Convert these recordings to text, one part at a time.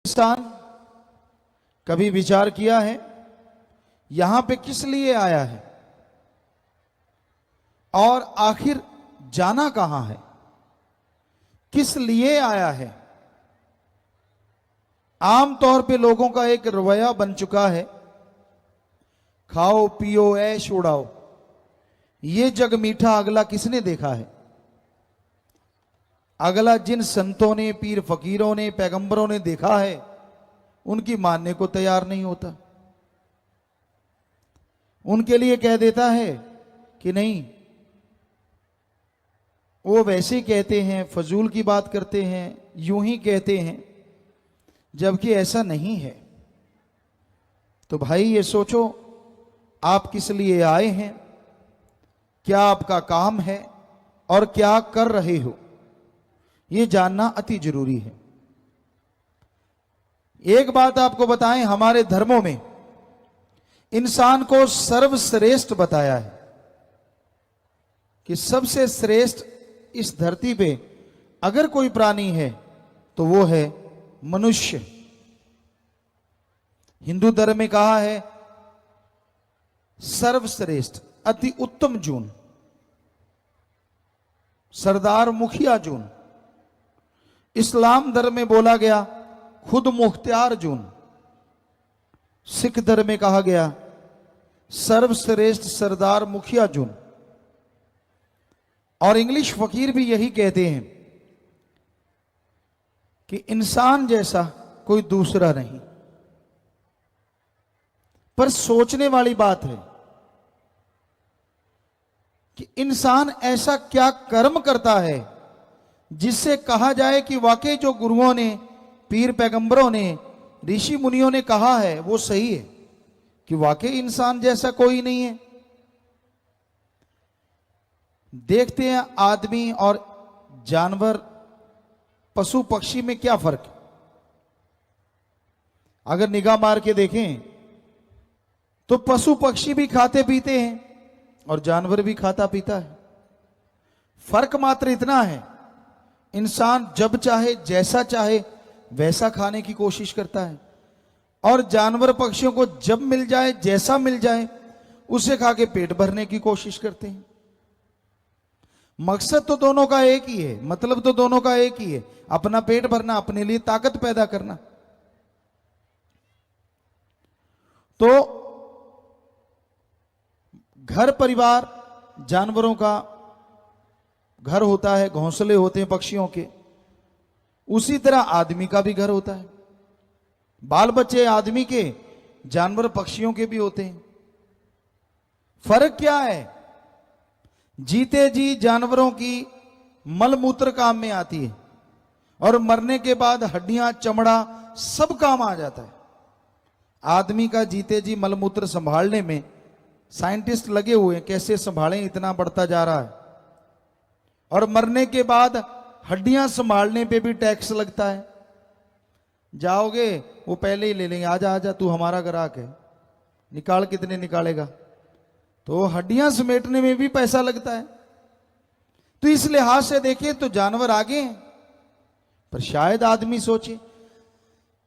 इंसान कभी विचार किया है यहां पे किस लिए आया है और आखिर जाना कहां है, किस लिए आया है। आमतौर पे लोगों का एक रवैया बन चुका है, खाओ पियो ऐश उड़ाओ, ये जग मीठा अगला किसने देखा है। अगला जिन संतों ने, पीर फकीरों ने, पैगंबरों ने देखा है उनकी मानने को तैयार नहीं होता। उनके लिए कह देता है कि नहीं, वो वैसे ही कहते हैं, फजूल की बात करते हैं, यूं ही कहते हैं, जबकि ऐसा नहीं है। तो भाई ये सोचो, आप किस लिए आए हैं, क्या आपका काम है और क्या कर रहे हो, ये जानना अति जरूरी है। एक बात आपको बताएं, हमारे धर्मों में इंसान को सर्वश्रेष्ठ बताया है कि सबसे श्रेष्ठ इस धरती पे अगर कोई प्राणी है तो वो है मनुष्य। हिंदू धर्म में कहा है सर्वश्रेष्ठ, अति उत्तम जून, सरदार मुखिया जून। इस्लाम धर्म में बोला गया खुद मुख्तियार जून। सिख धर्म में कहा गया सर्वश्रेष्ठ सरदार मुखिया जून। और इंग्लिश फकीर भी यही कहते हैं कि इंसान जैसा कोई दूसरा नहीं। पर सोचने वाली बात है कि इंसान ऐसा क्या कर्म करता है जिससे कहा जाए कि वाकई जो गुरुओं ने, पीर पैगंबरों ने, ऋषि मुनियों ने कहा है वो सही है, कि वाकई इंसान जैसा कोई नहीं है। देखते हैं आदमी और जानवर, पशु पक्षी में क्या फर्क है। अगर निगाह मार के देखें तो पशु पक्षी भी खाते पीते हैं और जानवर भी खाता पीता है। फर्क मात्र इतना है, इंसान जब चाहे, जैसा चाहे वैसा खाने की कोशिश करता है, और जानवर पक्षियों को जब मिल जाए, जैसा मिल जाए उसे खा के पेट भरने की कोशिश करते हैं। मकसद तो दोनों का एक ही है, मतलब तो दोनों का एक ही है, अपना पेट भरना, अपने लिए ताकत पैदा करना। तो घर परिवार जानवरों का घर होता है, घोंसले होते हैं पक्षियों के, उसी तरह आदमी का भी घर होता है। बाल बच्चे आदमी के, जानवर पक्षियों के भी होते हैं। फर्क क्या है? जीते जी जानवरों की मलमूत्र काम में आती है और मरने के बाद हड्डियां, चमड़ा सब काम आ जाता है। आदमी का जीते जी मलमूत्र संभालने में साइंटिस्ट लगे हुए हैं, कैसे संभालें, इतना बढ़ता जा रहा है। और मरने के बाद हड्डियां संभालने पे भी टैक्स लगता है। जाओगे वो पहले ही ले लेंगे, आजा आजा तू हमारा ग्राहक है, निकाल, कितने निकालेगा। तो हड्डियां समेटने में भी पैसा लगता है। तो इस लिहाज से देखें तो जानवर आगे हैं। पर शायद आदमी सोचे,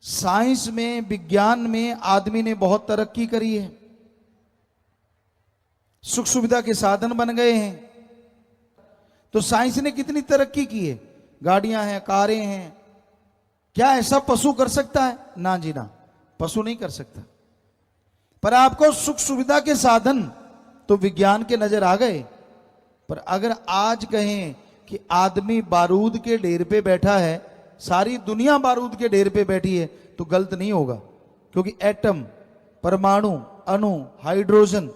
साइंस में, विज्ञान में आदमी ने बहुत तरक्की करी है, सुख सुविधा के साधन बन गए हैं। तो साइंस ने कितनी तरक्की की है, गाड़ियां हैं, कारें हैं, क्या ऐसा पशु कर सकता है? ना जी ना, पशु नहीं कर सकता। पर आपको सुख सुविधा के साधन तो विज्ञान के नजर आ गए। पर अगर आज कहें कि आदमी बारूद के ढेर पे बैठा है, सारी दुनिया बारूद के ढेर पे बैठी है, तो गलत नहीं होगा। क्योंकि एटम, परमाणु, अणु, हाइड्रोजन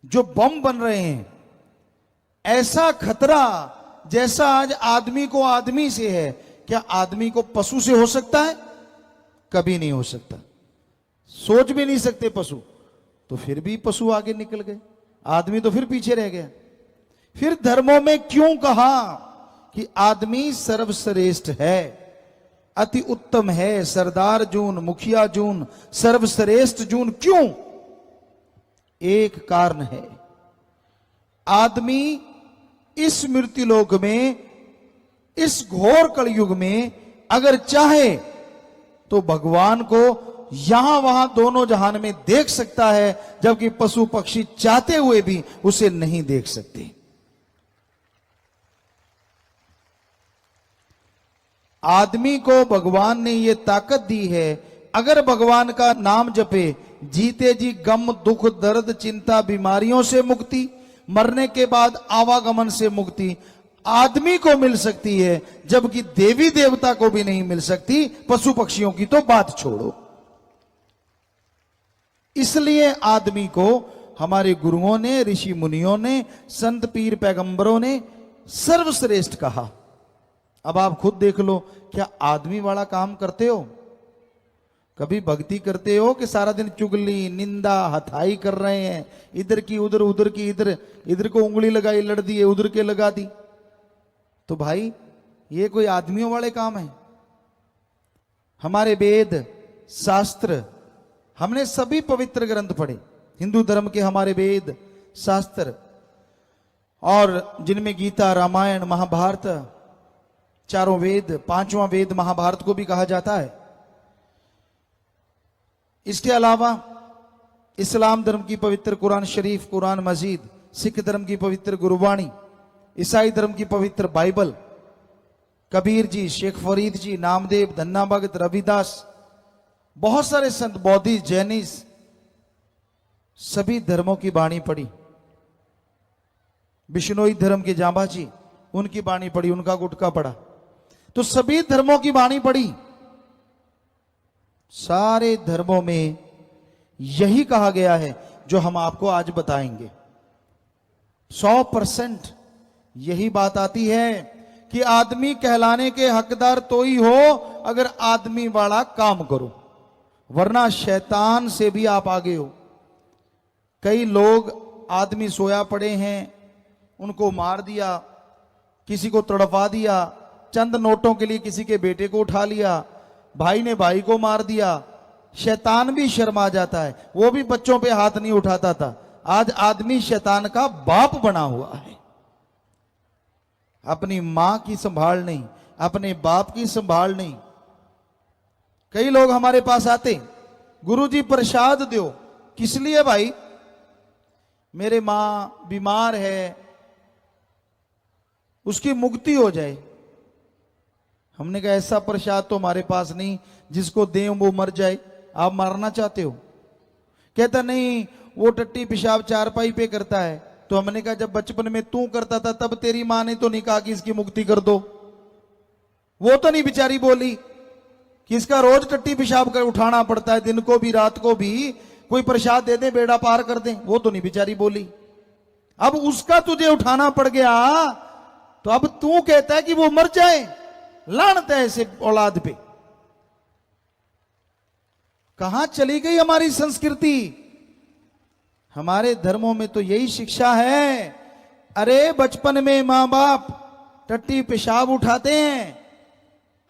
जो बम बन रहे हैं, ऐसा खतरा जैसा आज आदमी को आदमी से है, क्या आदमी को पशु से हो सकता है? कभी नहीं हो सकता। सोच भी नहीं सकते पशु। तो फिर भी पशु आगे निकल गए, आदमी तो फिर पीछे रह गया। फिर धर्मों में क्यों कहा कि आदमी सर्वश्रेष्ठ है, अति उत्तम है, सरदार जून, मुखिया जून, सर्वश्रेष्ठ जून? क्यों? एक कारण है, आदमी इस मृत्युलोक में, इस घोर कलयुग में अगर चाहे तो भगवान को यहां वहां दोनों जहान में देख सकता है, जबकि पशु पक्षी चाहते हुए भी उसे नहीं देख सकते। आदमी को भगवान ने यह ताकत दी है, अगर भगवान का नाम जपे, जीते जी गम दुख दर्द चिंता बीमारियों से मुक्ति, मरने के बाद आवागमन से मुक्ति आदमी को मिल सकती है, जबकि देवी देवता को भी नहीं मिल सकती, पशु पक्षियों की तो बात छोड़ो। इसलिए आदमी को हमारे गुरुओं ने, ऋषि मुनियों ने, संत पीर पैगंबरों ने सर्वश्रेष्ठ कहा। अब आप खुद देख लो, क्या आदमी वाला काम करते हो? कभी भक्ति करते हो कि सारा दिन चुगली निंदा हथाई कर रहे हैं, इधर की उधर, उधर की इधर, इधर को उंगली लगाई लड़ दी, उधर के लगा दी? तो भाई ये कोई आदमियों वाले काम है? हमारे वेद शास्त्र, हमने सभी पवित्र ग्रंथ पढ़े, हिंदू धर्म के हमारे वेद शास्त्र, और जिनमें गीता रामायण महाभारत, चारों वेद, पांचवा वेद महाभारत को भी कहा जाता है। इसके अलावा इस्लाम धर्म की पवित्र कुरान शरीफ, कुरान मजीद, सिख धर्म की पवित्र गुरुवाणी, ईसाई धर्म की पवित्र बाइबल, कबीर जी, शेख फरीद जी, नामदेव, धन्ना भगत, रविदास, बहुत सारे संत, बौद्धिस्ट, जैनिस्ट, सभी धर्मों की बाणी पढ़ी। बिश्नोई धर्म के जांबा जी, उनकी बाणी पढ़ी, उनका गुटका पढ़ा। तो सभी धर्मों की बाणी पढ़ी। सारे धर्मों में यही कहा गया है जो हम आपको आज बताएंगे। 100% यही बात आती है कि आदमी कहलाने के हकदार तो ही हो अगर आदमी वाला काम करो, वरना शैतान से भी आप आगे हो। कई लोग आदमी सोया पड़े हैं, उनको मार दिया, किसी को तड़पा दिया, चंद नोटों के लिए किसी के बेटे को उठा लिया, भाई ने भाई को मार दिया। शैतान भी शर्मा जाता है, वो भी बच्चों पे हाथ नहीं उठाता था। आज आदमी शैतान का बाप बना हुआ है। अपनी मां की संभाल नहीं, अपने बाप की संभाल नहीं। कई लोग हमारे पास आते, गुरुजी प्रसाद दो। किस लिए भाई? मेरे मां बीमार है, उसकी मुक्ति हो जाए। हमने कहा ऐसा प्रसाद तो हमारे पास नहीं जिसको दें वो मर जाए। आप मारना चाहते हो? कहता नहीं, वो टट्टी पेशाब चारपाई पे करता है। तो हमने कहा जब बचपन में तू करता था तब तेरी मां ने तो नहीं कहा कि इसकी मुक्ति कर दो? वो तो नहीं बेचारी बोली कि इसका रोज टट्टी पेशाब कर उठाना पड़ता है, दिन को भी रात को भी, कोई प्रसाद दे दे बेड़ा पार कर दे? वो तो नहीं बेचारी बोली। अब उसका तुझे उठाना पड़ गया, तो अब तू कहता है कि वो मर जाए। लानत है ऐसे औलाद पे। कहां चली गई हमारी संस्कृति? हमारे धर्मों में तो यही शिक्षा है। अरे बचपन में मां बाप टट्टी पेशाब उठाते हैं।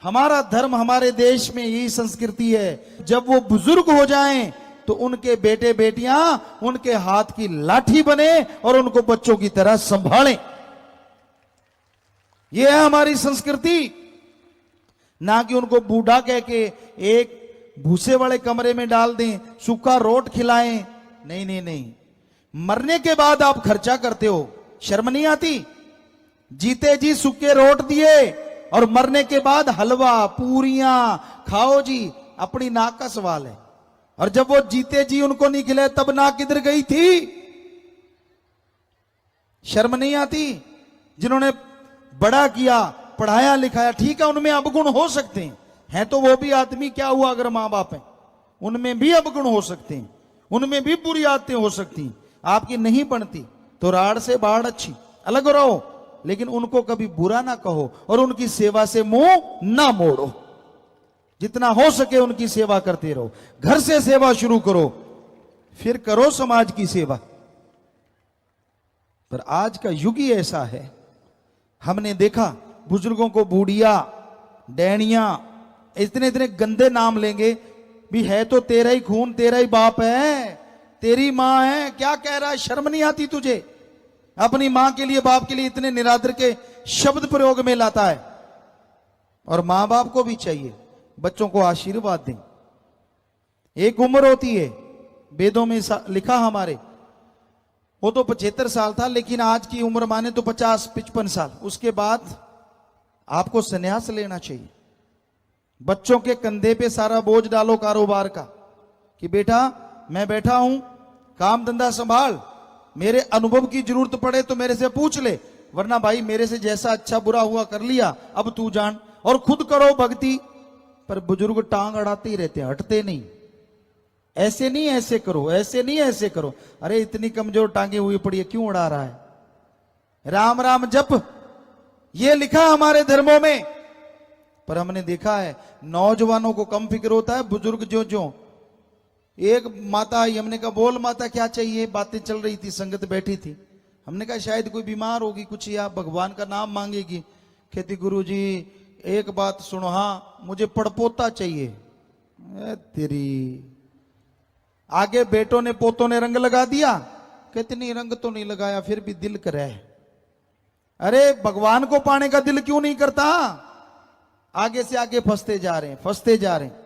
हमारा धर्म, हमारे देश में यही संस्कृति है। जब वो बुजुर्ग हो जाएं तो उनके बेटे बेटियां उनके हाथ की लाठी बने और उनको बच्चों की तरह संभालें। यह है हमारी संस्कृति। ना कि उनको बूढ़ा कह के एक भूसे वाले कमरे में डाल दें, सूखा रोट खिलाएं। नहीं नहीं नहीं, मरने के बाद आप खर्चा करते हो, शर्म नहीं आती? जीते जी सूखे रोट दिए और मरने के बाद हलवा पूरियां खाओ जी, अपनी नाक का सवाल है। और जब वो जीते जी उनको नहीं खिलाए तब नाक किधर गई थी? शर्म नहीं आती? जिन्होंने बड़ा किया, पढ़ाया लिखाया, ठीक है उनमें अवगुण हो सकते हैं तो वो भी आदमी, क्या हुआ अगर मां बाप हैं? उनमें भी अवगुण हो सकते हैं, उनमें भी बुरी आदतें हो सकती हैं। आपकी नहीं बनती तो राड़ से बाढ़ अच्छी, अलग रहो, लेकिन उनको कभी बुरा ना कहो और उनकी सेवा से मुंह ना मोड़ो। जितना हो सके उनकी सेवा करते रहो। घर से सेवा शुरू करो, फिर करो समाज की सेवा। पर आज का युग ही ऐसा है। हमने देखा बुजुर्गों को बूढ़िया, डैनिया, इतने इतने गंदे नाम लेंगे भी। है तो तेरा ही खून, तेरा ही बाप है, तेरी मां है, क्या कह रहा है? शर्म नहीं आती तुझे? अपनी मां के लिए, बाप के लिए इतने निरादर के शब्द प्रयोग में लाता है। और मां बाप को भी चाहिए, बच्चों को आशीर्वाद दें। एक उम्र होती है, वेदों में लिखा हमारे, वो तो 75 साल था, लेकिन आज की उम्र माने तो 50-55 साल। उसके बाद आपको संन्यास लेना चाहिए। बच्चों के कंधे पे सारा बोझ डालो कारोबार का, कि बेटा मैं बैठा हूं, काम धंधा संभाल, मेरे अनुभव की जरूरत पड़े तो मेरे से पूछ ले, वरना भाई मेरे से जैसा अच्छा बुरा हुआ कर लिया, अब तू जान। और खुद करो भक्ति। पर बुजुर्ग टांग अड़ाते ही रहते हैं, हटते नहीं। ऐसे नहीं ऐसे करो, ऐसे नहीं ऐसे करो। अरे इतनी कमजोर टांगे हुई पड़ी है, क्यों उड़ा रहा है? राम राम जप, ये लिखा हमारे धर्मों में। पर हमने देखा है नौजवानों को कम फिक्र होता है, बुजुर्ग जो जो। एक माता आई, हमने कहा बोल माता क्या चाहिए? बातें चल रही थी, संगत बैठी थी। हमने कहा शायद कोई बीमार होगी कुछ, या भगवान का नाम मांगेगी। कहती गुरुजी एक बात सुनो, हाँ मुझे पड़पोता चाहिए। तेरी आगे बेटों ने पोतों ने रंग लगा दिया। कहते नहीं रंग तो नहीं लगाया, फिर भी दिल करे। अरे भगवान को पाने का दिल क्यों नहीं करता? आगे से आगे फंसते जा रहे हैं, फंसते जा रहे हैं।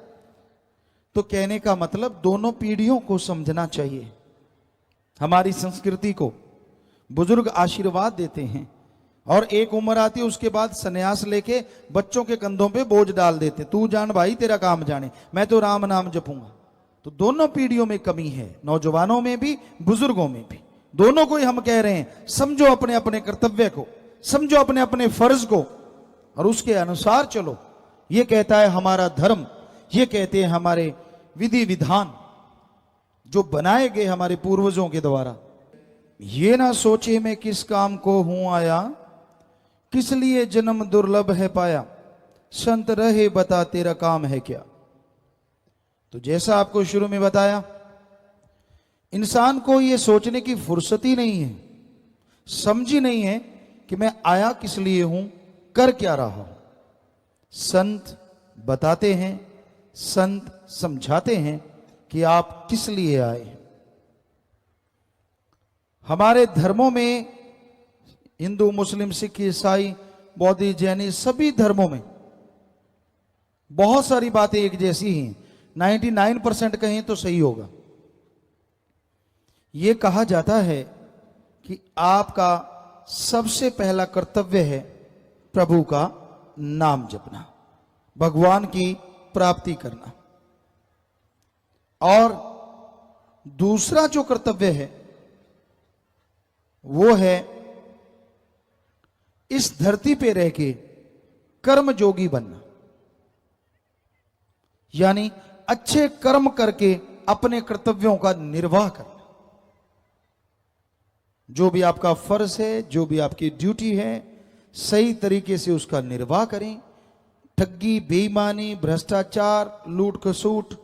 तो कहने का मतलब दोनों पीढ़ियों को समझना चाहिए। हमारी संस्कृति को बुजुर्ग आशीर्वाद देते हैं, और एक उम्र आती है उसके बाद सन्यास लेके बच्चों के कंधों पे बोझ डाल देते, तू जान भाई तेरा काम जाने, मैं तो राम नाम जपूंगा। तो दोनों पीढ़ियों में कमी है, नौजवानों में भी बुजुर्गों में भी। दोनों को ही हम कह रहे हैं समझो अपने अपने कर्तव्य को, समझो अपने अपने फर्ज को, और उसके अनुसार चलो। ये कहता है हमारा धर्म, ये कहते हैं हमारे विधि विधान जो बनाए गए हमारे पूर्वजों के द्वारा। ये ना सोचे मैं किस काम को हूं आया, किस लिए जन्म दुर्लभ है पाया, संत रहे बता तेरा काम है क्या। तो जैसा आपको शुरू में बताया, इंसान को यह सोचने की फुर्सत ही नहीं है, समझ ही नहीं है कि मैं आया किस लिए हूं, कर क्या रहा हूं। संत बताते हैं, संत समझाते हैं कि आप किस लिए आए हैं। हमारे धर्मों में, हिंदू मुस्लिम सिख ईसाई बौद्ध जैनी सभी धर्मों में बहुत सारी बातें एक जैसी ही हैं। 99% कहें तो सही होगा। यह कहा जाता है कि आपका सबसे पहला कर्तव्य है प्रभु का नाम जपना, भगवान की प्राप्ति करना। और दूसरा जो कर्तव्य है वो है इस धरती पे रह के कर्म जोगी बनना, यानी अच्छे कर्म करके अपने कर्तव्यों का निर्वाह करना। जो भी आपका फर्ज है, जो भी आपकी ड्यूटी है, सही तरीके से उसका निर्वाह करें। ठगी, बेईमानी, भ्रष्टाचार, लूट खसूट,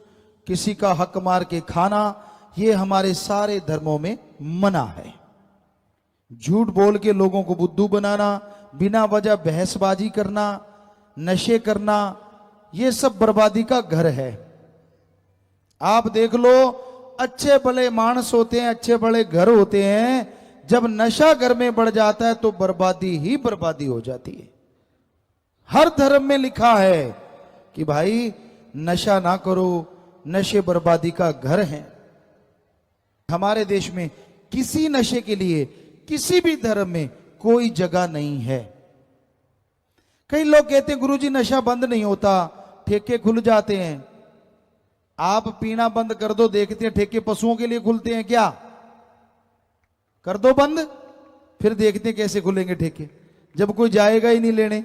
किसी का हक मार के खाना, ये हमारे सारे धर्मों में मना है। झूठ बोल के लोगों को बुद्धू बनाना, बिना वजह बहसबाजी करना, नशे करना, ये सब बर्बादी का घर है। आप देख लो, अच्छे भले मानस होते हैं, अच्छे बड़े घर होते हैं, जब नशा घर में बढ़ जाता है तो बर्बादी ही बर्बादी हो जाती है। हर धर्म में लिखा है कि भाई नशा ना करो, नशे बर्बादी का घर है। हमारे देश में किसी नशे के लिए किसी भी धर्म में कोई जगह नहीं है। कई लोग कहते हैं गुरुजी नशा बंद नहीं होता, ठेके खुल जाते हैं। आप पीना बंद कर दो, देखते हैं ठेके पशुओं के लिए खुलते हैं क्या? कर दो बंद, फिर देखते हैं कैसे खुलेंगे ठेके, जब कोई जाएगा ही नहीं लेने।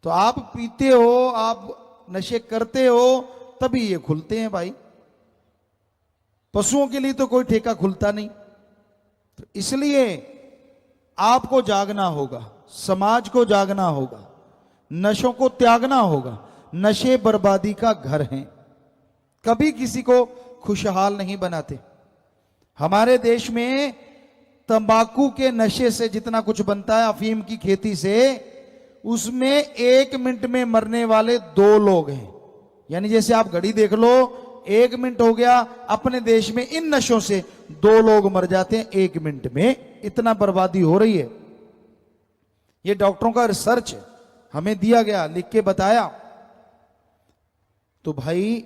तो आप पीते हो, आप नशे करते हो, तभी ये खुलते हैं भाई। पशुओं के लिए तो कोई ठेका खुलता नहीं। तो इसलिए आपको जागना होगा, समाज को जागना होगा, नशों को त्यागना होगा। नशे बर्बादी का घर हैं, कभी किसी को खुशहाल नहीं बनाते। हमारे देश में तंबाकू के नशे से जितना कुछ बनता है, अफीम की खेती से, उसमें 1 मिनट में मरने वाले 2 लोग हैं। यानी जैसे आप घड़ी देख लो, 1 मिनट हो गया, अपने देश में इन नशों से 2 लोग मर जाते हैं 1 मिनट में। इतना बर्बादी हो रही है। ये डॉक्टरों का रिसर्च हमें दिया गया, लिख के बताया। तो भाई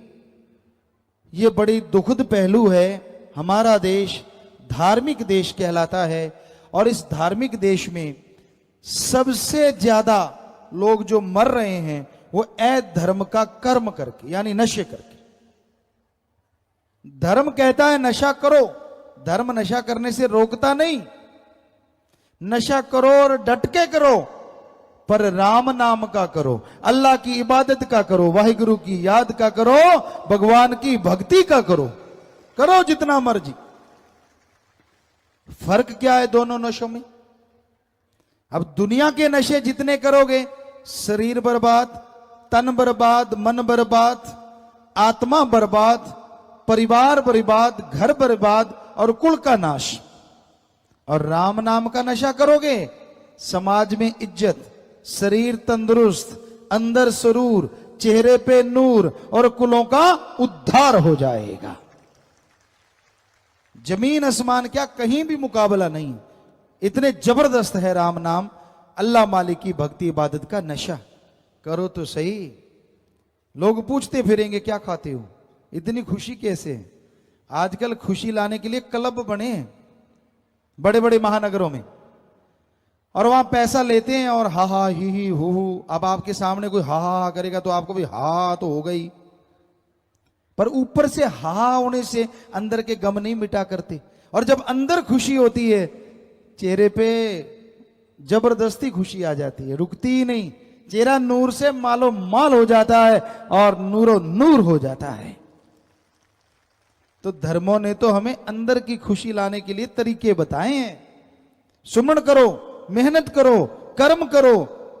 ये बड़ी दुखद पहलू है। हमारा देश धार्मिक देश कहलाता है और इस धार्मिक देश में सबसे ज्यादा लोग जो मर रहे हैं वो अधर्म का कर्म करके, यानी नशे करके। धर्म कहता है नशा करो, धर्म नशा करने से रोकता नहीं। नशा करो और डट के करो, पर राम नाम का करो, अल्लाह की इबादत का करो, वाहिगुरु की याद का करो, भगवान की भक्ति का करो, करो जितना मर्जी। फर्क क्या है दोनों नशों में? अब दुनिया के नशे जितने करोगे, शरीर बर्बाद, तन बर्बाद, मन बर्बाद, आत्मा बर्बाद, परिवार बर्बाद, घर बर्बाद और कुल का नाश। और राम नाम का नशा करोगे, समाज में इज्जत, शरीर तंदुरुस्त, अंदर सुरूर, चेहरे पे नूर और कुलों का उद्धार हो जाएगा। जमीन आसमान क्या, कहीं भी मुकाबला नहीं। इतने जबरदस्त है राम नाम, अल्लाह मालिक की भक्ति इबादत का नशा। करो तो सही। लोग पूछते फिरेंगे क्या खाते हो, इतनी खुशी कैसे? आजकल खुशी लाने के लिए क्लब बने हैं बड़े बड़े महानगरों में, और वहां पैसा लेते हैं और हा हा ही हु हु। अब आपके सामने कोई हा हा करेगा तो आपको भी हा तो हो गई, पर ऊपर से हा होने से अंदर के गम नहीं मिटा करते। और जब अंदर खुशी होती है, चेहरे पे जबरदस्ती खुशी आ जाती है, रुकती ही नहीं। चेहरा नूर से मालो माल हो जाता है और नूरो नूर हो जाता है। तो धर्मों ने तो हमें अंदर की खुशी लाने के लिए तरीके बताए हैं। सुमन करो, मेहनत करो, कर्म करो,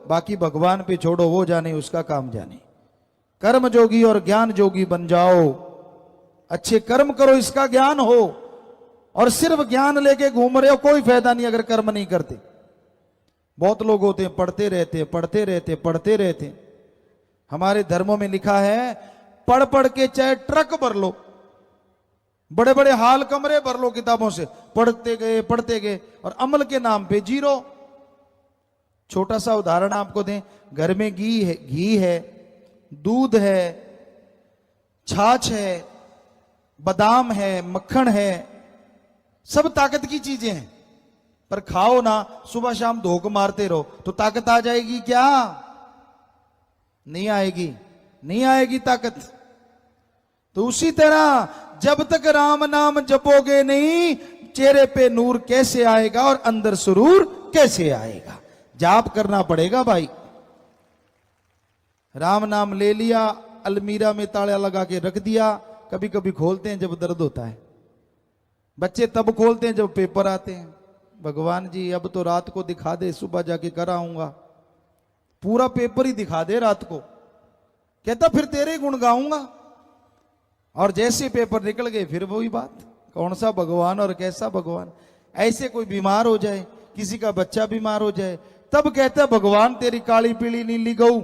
बाकी भगवान पे छोड़ो, वो जाने उसका काम जाने। कर्म जोगी और ज्ञान जोगी बन जाओ। अच्छे कर्म करो, इसका ज्ञान हो। और सिर्फ ज्ञान लेके घूम रहे हो, कोई फायदा नहीं अगर कर्म नहीं करते। बहुत लोग होते हैं पढ़ते रहते पढ़ते रहते पढ़ते रहते। हमारे धर्मों में लिखा है, पढ़ पढ़ के चाहे ट्रक भर लो, बड़े बड़े हाल कमरे भर लो किताबों से, पढ़ते गए और अमल के नाम पे जीरो। छोटा सा उदाहरण आपको दें, घर में घी है, दूध है, छाछ है, बादाम है, मक्खन है, सब ताकत की चीजें हैं। पर खाओ ना, सुबह शाम धोख मारते रहो तो ताकत आ जाएगी क्या? नहीं आएगी, नहीं आएगी ताकत। तो उसी तरह जब तक राम नाम जपोगे नहीं, चेहरे पे नूर कैसे आएगा और अंदर सुरूर कैसे आएगा? जाप करना पड़ेगा भाई। राम नाम ले लिया, अलमीरा में ताला लगा के रख दिया। कभी कभी खोलते हैं जब दर्द होता है। बच्चे तब खोलते हैं जब पेपर आते हैं। भगवान जी अब तो रात को दिखा दे, सुबह जाके कराऊंगा। पूरा पेपर ही दिखा दे रात को, कहता फिर तेरे गुण गाऊंगा। और जैसे पेपर निकल गए फिर वही बात, कौन सा भगवान और कैसा भगवान। ऐसे कोई बीमार हो जाए, किसी का बच्चा बीमार हो जाए, तब कहता भगवान तेरी काली पीली नीली गऊ।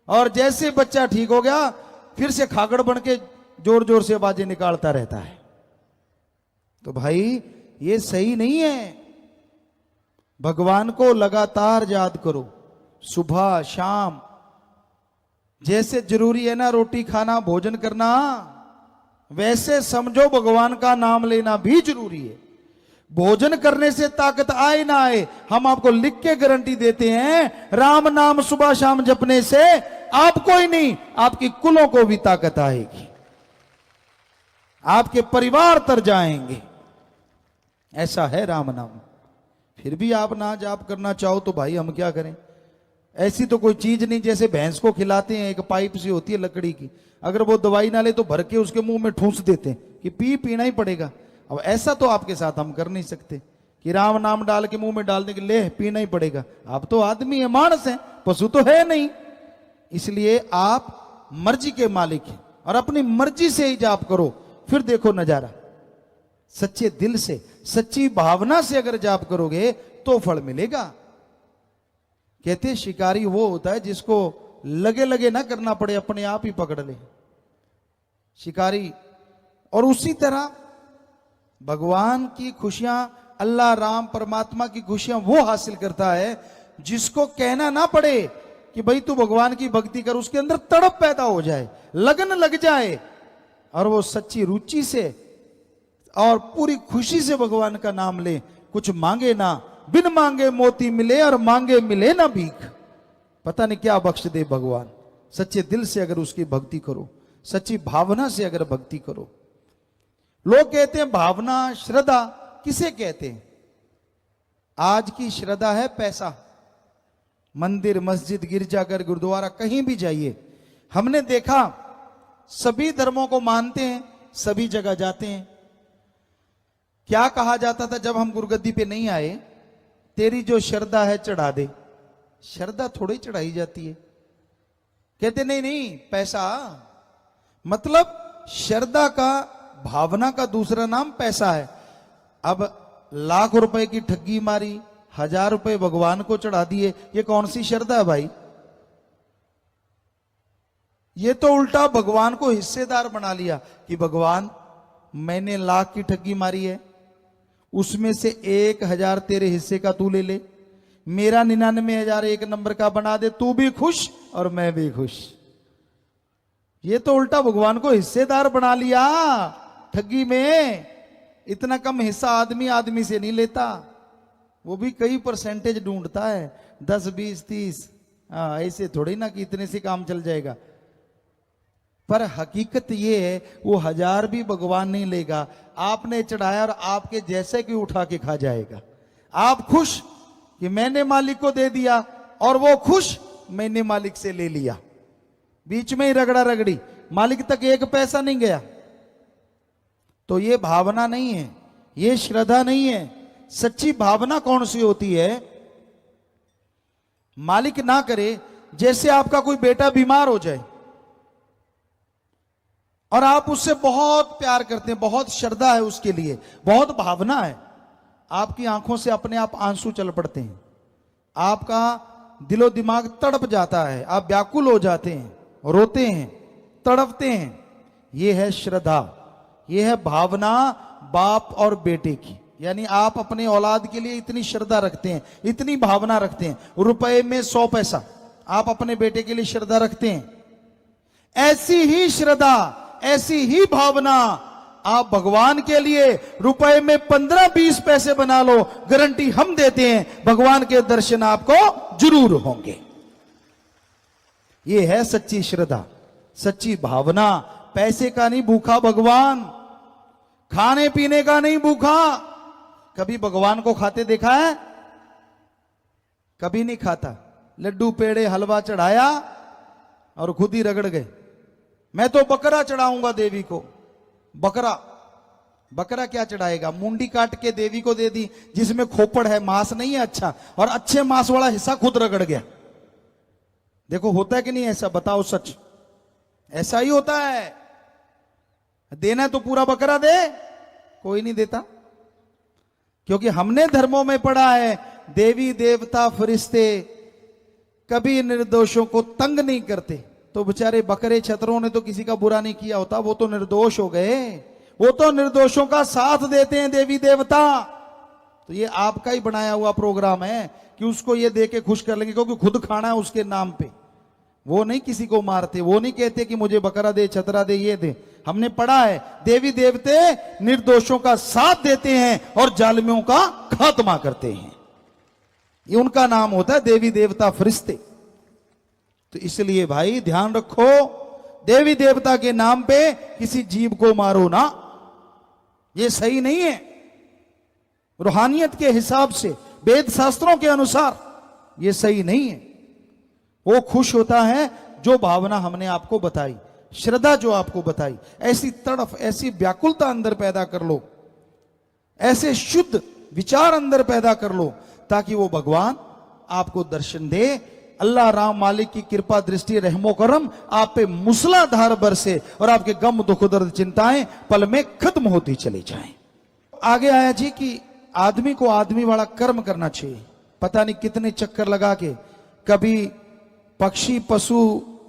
और जैसे बच्चा ठीक हो गया, फिर से खागड़ बन के जोर जोर से बाजें निकालता रहता है। तो भाई ये सही नहीं है। भगवान को लगातार याद करो, सुबह शाम। जैसे जरूरी है ना रोटी खाना, भोजन करना, वैसे समझो भगवान का नाम लेना भी जरूरी है। भोजन करने से ताकत आए ना आए, हम आपको लिख के गारंटी देते हैं, राम नाम सुबह शाम जपने से आपको ही नहीं, आपकी कुलों को भी ताकत आएगी, आपके परिवार तर जाएंगे। ऐसा है राम नाम। फिर भी आप ना जाप करना चाहो तो भाई हम क्या करें? ऐसी तो कोई चीज नहीं, जैसे भैंस को खिलाते हैं, एक पाइप सी होती है लकड़ी की, अगर वो दवाई ना ले तो भर के उसके मुंह में ठूंस देते हैं कि पीना ही पड़ेगा। अब ऐसा तो आपके साथ हम कर नहीं सकते कि राम नाम डाल के मुंह में डालने के ले पीना ही पड़ेगा। आप तो आदमी है, मानस है, पशु तो है नहीं। इसलिए आप मर्जी के मालिक हैं और अपनी मर्जी से ही जाप करो, फिर देखो नजारा। सच्चे दिल से, सच्ची भावना से अगर जाप करोगे तो फल मिलेगा। कहते शिकारी वो होता है जिसको लगे लगे ना करना पड़े, अपने आप ही पकड़ ले शिकारी। और उसी तरह भगवान की खुशियां, अल्लाह राम परमात्मा की खुशियां वो हासिल करता है जिसको कहना ना पड़े, कि भाई तू भगवान की भक्ति कर, उसके अंदर तड़प पैदा हो जाए, लगन लग जाए, और वो सच्ची रुचि से और पूरी खुशी से भगवान का नाम ले, कुछ मांगे ना, बिन मांगे मोती मिले और मांगे मिले ना भीख। पता नहीं क्या बख्श दे भगवान। सच्चे दिल से अगर उसकी भक्ति करो, सच्ची भावना से अगर भक्ति करो। लोग कहते हैं भावना, श्रद्धा किसे कहते हैं? आज की श्रद्धा है पैसा। मंदिर, मस्जिद, गिरजाघर, गुरुद्वारा, कहीं भी जाइए, हमने देखा सभी धर्मों को मानते हैं, सभी जगह जाते हैं। क्या कहा जाता था जब हम गुरुगद्दी पे नहीं आए? तेरी जो श्रद्धा है चढ़ा दे। श्रद्धा थोड़ी चढ़ाई जाती है। कहते नहीं नहीं पैसा, मतलब श्रद्धा का, भावना का दूसरा नाम पैसा है। अब लाख रुपए की ठगी मारी, 1000 रुपए भगवान को चढ़ा दिए, ये कौन सी श्रद्धा है भाई? ये तो उल्टा भगवान को हिस्सेदार बना लिया कि भगवान मैंने लाख की ठगी मारी है, उसमें से 1000 तेरे हिस्से का तू ले ले, मेरा 99,000 एक नंबर का बना दे, तू भी खुश और मैं भी खुश। ये तो उल्टा भगवान को हिस्सेदार बना लिया ठगी में। इतना कम हिस्सा आदमी आदमी से नहीं लेता, वो भी कई परसेंटेज ढूंढता है, 10, 20, 30। ऐसे थोड़ी ना कि इतने से काम चल जाएगा। पर हकीकत ये है, वो 1000 भी भगवान नहीं लेगा, आपने चढ़ाया और आपके जैसे कि उठा के खा जाएगा। आप खुश कि मैंने मालिक को दे दिया, और वो खुश मैंने मालिक से ले लिया। बीच में ही रगड़ा रगड़ी, मालिक तक एक पैसा नहीं गया। तो ये भावना नहीं है, ये श्रद्धा नहीं है। सच्ची भावना कौन सी होती है? मालिक ना करे, जैसे आपका कोई बेटा बीमार हो जाए और आप उससे बहुत प्यार करते हैं, बहुत श्रद्धा है उसके लिए, बहुत भावना है, आपकी आंखों से अपने आप आंसू चल पड़ते हैं, आपका दिलो दिमाग तड़प जाता है, आप व्याकुल हो जाते हैं, रोते हैं, तड़पते हैं। यह है श्रद्धा, यह है भावना बाप और बेटे की। यानी आप अपने औलाद के लिए इतनी श्रद्धा रखते हैं, इतनी भावना रखते हैं। रुपए में 100 पैसा आप अपने बेटे के लिए श्रद्धा रखते हैं। ऐसी ही श्रद्धा, ऐसी ही भावना आप भगवान के लिए रुपए में 15-20 पैसे बना लो, गारंटी हम देते हैं भगवान के दर्शन आपको जरूर होंगे। यह है सच्ची श्रद्धा, सच्ची भावना। पैसे का नहीं भूखा भगवान, खाने पीने का नहीं भूखा। कभी भगवान को खाते देखा है? कभी नहीं खाता। लड्डू पेड़े हलवा चढ़ाया और खुद ही रगड़ गए। मैं तो बकरा चढ़ाऊंगा देवी को। बकरा, बकरा क्या चढ़ाएगा? मुंडी काट के देवी को दे दी जिसमें खोपड़ है, मांस नहीं है अच्छा, और अच्छे मांस वाला हिस्सा खुद रगड़ गया। देखो होता है कि नहीं ऐसा? बताओ सच। ऐसा ही होता है। देना तो पूरा बकरा दे, कोई नहीं देता। क्योंकि हमने धर्मों में पढ़ा है, देवी देवता फरिश्ते कभी निर्दोषों को तंग नहीं करते। तो बेचारे बकरे छतरों ने तो किसी का बुरा नहीं किया होता, वो तो निर्दोष हो गए। वो तो निर्दोषों का साथ देते हैं देवी देवता। तो ये आपका ही बनाया हुआ प्रोग्राम है कि उसको ये दे के खुश कर लेंगे, क्योंकि खुद खाना है उसके नाम पे। वो नहीं किसी को मारते, वो नहीं कहते कि मुझे बकरा दे, छतरा दे, ये दे। हमने पढ़ा है देवी देवते निर्दोषों का साथ देते हैं और जालिमों का खात्मा करते हैं। ये उनका नाम होता है देवी देवता फरिश्ते। तो इसलिए भाई ध्यान रखो, देवी देवता के नाम पे किसी जीव को मारो ना, ये सही नहीं है। रूहानियत के हिसाब से, वेद शास्त्रों के अनुसार ये सही नहीं है। वो खुश होता है जो भावना हमने आपको बताई, श्रद्धा जो आपको बताई। ऐसी तड़फ, ऐसी व्याकुलता अंदर पैदा कर लो, ऐसे शुद्ध विचार अंदर पैदा कर लो, ताकि वो भगवान आपको दर्शन दे। अल्लाह राम मालिक की कृपा दृष्टि रहमो करम आप पे मूसलाधार बरसे और आपके गम दुख दर्द चिंताएं पल में खत्म होती चली जाएं। आगे आया जी कि आदमी को आदमी वाला कर्म करना चाहिए। पता नहीं कितने चक्कर लगा के, कभी पक्षी पशु,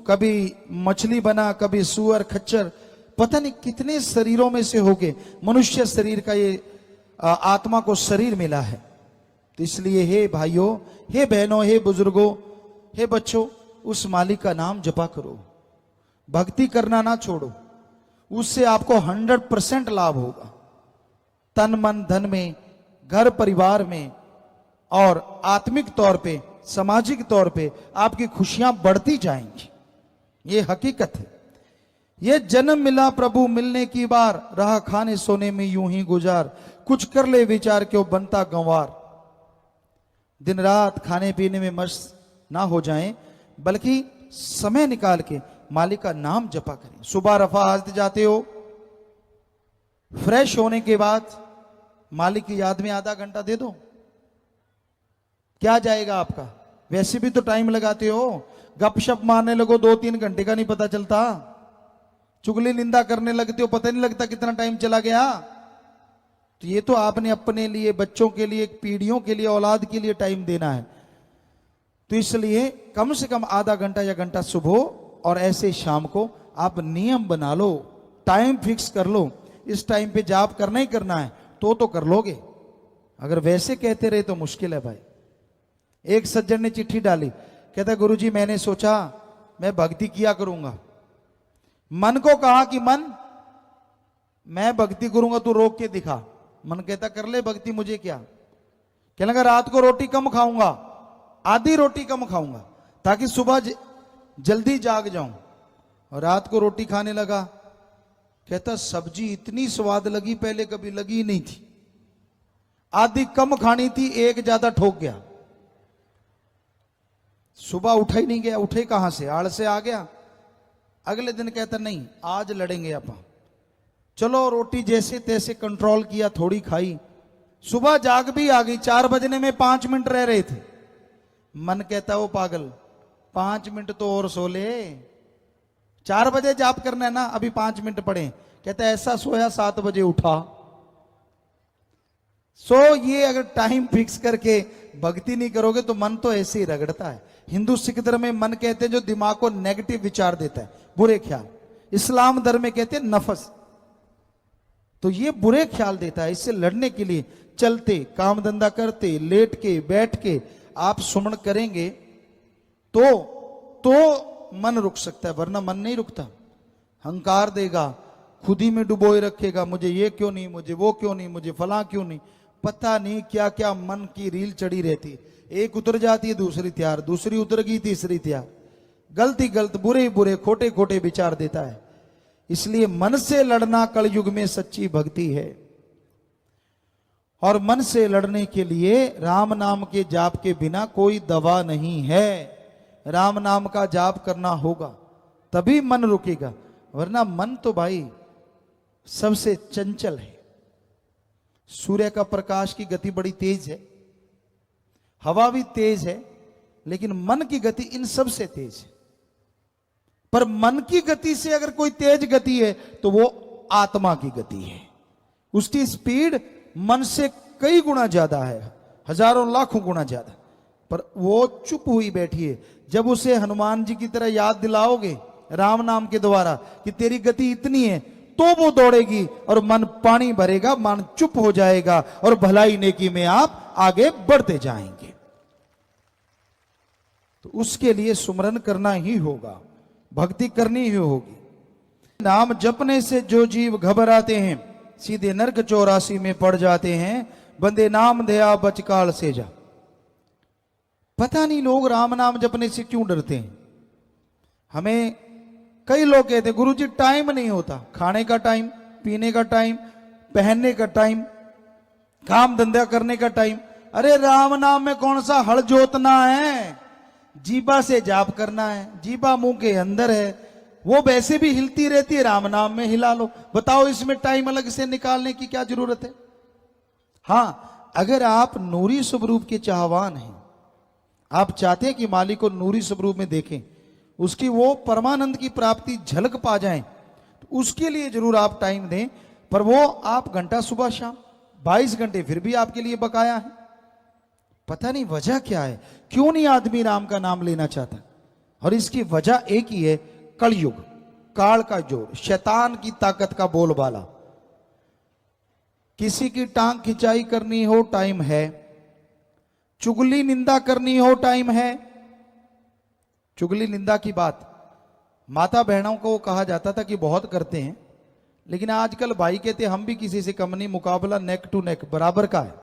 कभी मछली बना, कभी सुअर खच्चर, पता नहीं कितने शरीरों में से होके मनुष्य शरीर का ये आत्मा को शरीर मिला है। तो इसलिए हे भाइयों, हे बहनों, हे बुजुर्गों, हे बच्चों, उस मालिक का नाम जपा करो, भक्ति करना ना छोड़ो, उससे आपको 100% लाभ होगा, तन मन धन में, घर परिवार में, और आत्मिक तौर पे, सामाजिक तौर पे आपकी खुशियां बढ़ती जाएंगी। ये हकीकत है। ये जन्म मिला प्रभु मिलने की बार, रहा खाने सोने में यूं ही गुजार, कुछ कर ले विचार क्यों बनता गंवार। दिन रात खाने पीने में मस्त ना हो जाएं, बल्कि समय निकाल के मालिक का नाम जपा करें। सुबह रफा हाजत जाते हो, फ्रेश होने के बाद मालिक की याद में आधा घंटा दे दो, क्या जाएगा आपका? वैसे भी तो टाइम लगाते हो, गपशप मारने लगो 2-3 घंटे का नहीं पता चलता, चुगली निंदा करने लगते हो पता नहीं लगता कितना टाइम चला गया। तो ये तो आपने अपने लिए, बच्चों के लिए, पीढ़ियों के लिए, औलाद के लिए टाइम देना है। तो इसलिए कम से कम आधा घंटा या घंटा सुबह और ऐसे शाम को आप नियम बना लो, टाइम फिक्स कर लो, इस टाइम पे जाप करना ही करना है तो कर लोगे। अगर वैसे कहते रहे तो मुश्किल है भाई। एक सज्जन ने चिट्ठी डाली, कहता गुरुजी मैंने सोचा मैं भक्ति किया करूंगा, मन को कहा कि मन मैं भक्ति करूंगा, तू रोक के दिखा। मन कहता कर ले भक्ति, मुझे क्या। कहने लगा रात को रोटी कम खाऊंगा, आधी रोटी कम खाऊंगा ताकि सुबह जल्दी जाग जाऊं, और रात को रोटी खाने लगा। कहता सब्जी इतनी स्वाद लगी पहले कभी लगी नहीं थी, आधी कम खानी थी, एक ज्यादा ठोक गया, सुबह उठा ही नहीं गया। उठे कहां से, आड़ से आ गया। अगले दिन कहता नहीं आज लड़ेंगे अपन, चलो रोटी जैसे तैसे कंट्रोल किया, थोड़ी खाई, सुबह जाग भी आ गई। 4 बजने में 5 मिनट रह रहे थे। मन कहता वो पागल 5 मिनट तो और सो ले, 4 बजे जाप करना है ना, अभी 5 मिनट पड़े। कहता ऐसा सोया 7 बजे उठा। ये अगर टाइम फिक्स करके भक्ति नहीं करोगे तो मन तो ऐसे ही रगड़ता है। हिंदू सिख धर्म में मन कहते हैं जो दिमाग को नेगेटिव विचार देता है, बुरे ख्याल। इस्लाम धर्म में कहते हैं नफस, तो ये बुरे ख्याल देता है। इससे लड़ने के लिए चलते, काम धंधा करते, लेट के, बैठ के आप सुमन करेंगे तो मन रुक सकता है, वरना मन नहीं रुकता। हंकार देगा, खुद ही में डुबोए रखेगा, मुझे ये क्यों नहीं, मुझे वो क्यों नहीं, मुझे फलां क्यों नहीं, पता नहीं क्या क्या मन की रील चढ़ी रहती। एक उतर जाती है दूसरी तैयार, दूसरी उतर गई तीसरी तैयार, गलती गलत, बुरे बुरे, खोटे खोटे विचार देता है। इसलिए मन से लड़ना कलयुग में सच्ची भक्ति है। और मन से लड़ने के लिए राम नाम के जाप के बिना कोई दवा नहीं है। राम नाम का जाप करना होगा तभी मन रुकेगा, वरना मन तो भाई सबसे चंचल है। सूर्य का प्रकाश की गति बड़ी तेज है, हवा भी तेज है, लेकिन मन की गति इन सब से तेज है। पर मन की गति से अगर कोई तेज गति है तो वो आत्मा की गति है। उसकी स्पीड मन से कई गुना ज्यादा है, हजारों लाखों गुना ज्यादा। पर वो चुप हुई बैठी है। जब उसे हनुमान जी की तरह याद दिलाओगे राम नाम के द्वारा कि तेरी गति इतनी है, तो वो दौड़ेगी और मन पानी भरेगा, मन चुप हो जाएगा और भलाई नेकी में आप आगे बढ़ते जाएंगे। तो उसके लिए सुमरन करना ही होगा, भक्ति करनी ही होगी। नाम जपने से जो जीव घबराते हैं सीधे नरक 84 में पड़ जाते हैं। बंदे नाम दया बचकाल से जा। पता नहीं लोग राम नाम जपने से क्यों डरते हैं। हमें कई लोग कहते हैं गुरुजी टाइम नहीं होता, खाने का टाइम, पीने का टाइम, पहनने का टाइम, काम धंधा करने का टाइम। अरे राम नाम में कौन सा हल जोतना है, जीबा से जाप करना है, जीबा मुंह के अंदर है, वो वैसे भी हिलती रहती है, राम नाम में हिला लो। बताओ इसमें टाइम अलग से निकालने की क्या जरूरत है। हाँ, अगर आप नूरी स्वरूप के चाहवान हैं, आप चाहते हैं कि मालिक को नूरी स्वरूप में देखें, उसकी वो परमानंद की प्राप्ति झलक पा जाएं, तो उसके लिए जरूर आप टाइम दें। पर वो आप घंटा सुबह शाम 22 घंटे फिर भी आपके लिए बकाया है। पता नहीं वजह क्या है, क्यों नहीं आदमी राम का नाम लेना चाहता। और इसकी वजह एक ही है, कलयुग, काल का जोड़, शैतान की ताकत का बोलबाला। किसी की टांग खिंचाई करनी हो टाइम है, चुगली निंदा करनी हो टाइम है, चुगली निंदा की बात माता बहनों को कहा जाता था कि बहुत करते हैं, लेकिन आजकल भाई कहते हम भी किसी से कम नहीं, मुकाबला नेक टू नेक बराबर का है।